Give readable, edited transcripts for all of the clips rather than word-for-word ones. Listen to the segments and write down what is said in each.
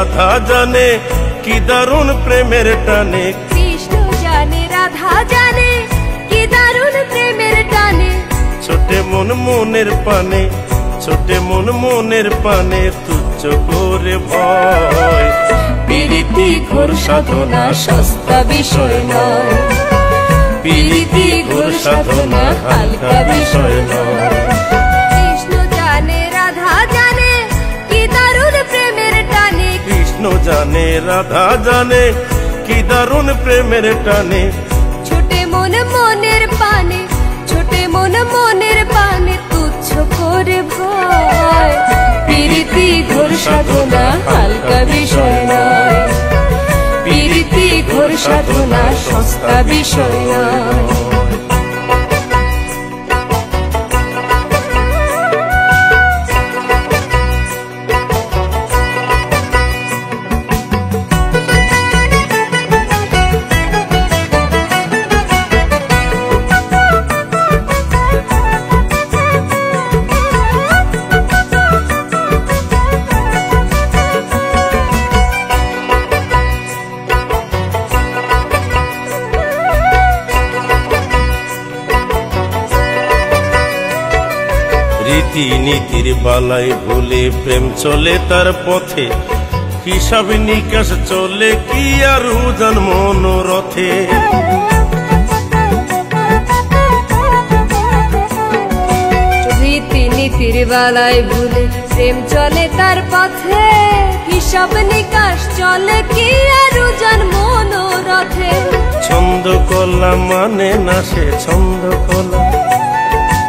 রাধা জানে কি দারুণ প্রেমের টানে, কৃষ্ণ জানে রাধা জানে কি দারুণ প্রেমের টানে। ছোটে মন মনের পানে, ছোটে মন মনের পানে তুচ্ছ করে ভয়। প্রীতি ঘোর সাধনা সস্তা বিষয় নয়, প্রীতি ঘোর সাধনা হালকা বিষয় নয়। কৃষ্ণ জানে রাধা জানে কি দারুণ প্রেমের টানে, কৃষ্ণ জানে রাধা জানে কি দারুণ প্রেমের টানে। ছোটে মন মনের পানে, ছোটে মন মনের পানে তুচ্ছ করে ভয়। প্রীতি ঘোর সাধনা হালকা বিষয় নয়, প্রীতি ঘোর সাধনা সস্তা বিষয় নয়। রীতি নীতির বালাই ভুলে প্রেম চলে তার পথে, হিসাব নিকাশ চলে কি আর উজান মনোরথে। রীতি নীতির বালাই ভুলে প্রেম চলে তার পথে, হিসাব নিকাশ চলে কি আর উজান মনোরথে। ছন্দ কলা মানে না সে ছন্দ কলা,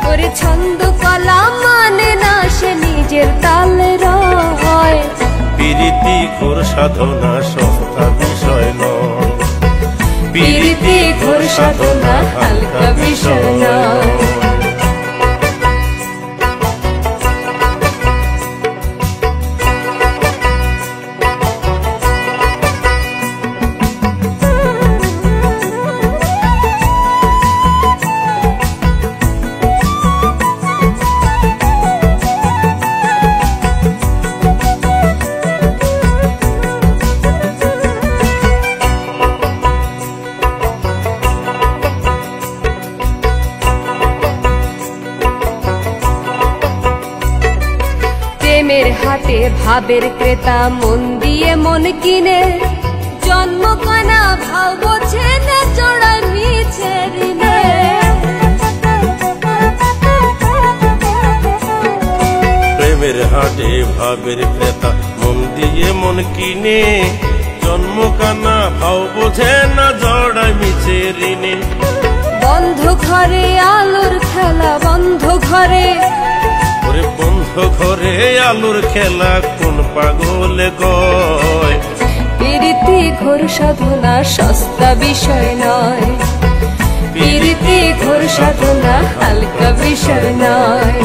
ওরে ছন্দ কলা মানে না সে নিজের তালে রয়। প্রীতি ঘোর সাধনা সস্তা বিষয় নয়, প্রীতি ঘোর সাধনা হালকা বিষয় নয়। প্রেমের হাটে ভাবের ক্রেতা মন দিয়ে মন কিনে, জন্ম কানা ভাব বোঝে না জোড়া মিছে ঋণে। প্রেমের হাটে ভাবের ক্রেতা মন দিয়ে মন কিনে, জন্ম কানা ভাও বোঝে না জড়ায় মিছে ঋণে। বন্ধ ঘরে আলোর খেলা, বন্ধ ঘরে, ওরে বন্ধ ঘরে আলোর খেলা কোন পাগলে গয়। প্রীতি ঘোর সাধনা সস্তা বিষয় নয়, প্রীতি ঘোর সাধনা হালকা বিষয় নয়।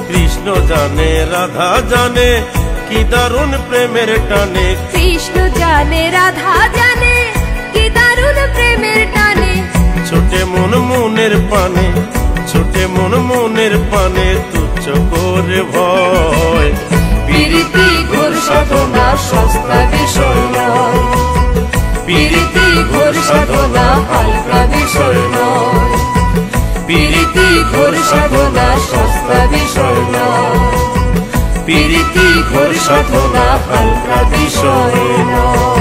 কৃষ্ণ জানে রাধা জানে কি দারুণ প্রেমের টানে, কৃষ্ণ জানে রাধা জানে কি দারুণ প্রেমের টানে। ছোটে মন মনের পানে, ছোটে মন মনের পানে তুচ্ছ করে ভয়। প্রীতি ঘোর সাধনা সস্তা বিষয় নয়, প্রীতি ঘোর সাধনা হালকা বিষয় নয়। প্রীতি ঘোর সাধনা সস্তা বিষয় নয়, প্রীতি ঘোর সাধনা হালকা বিষয় নয়।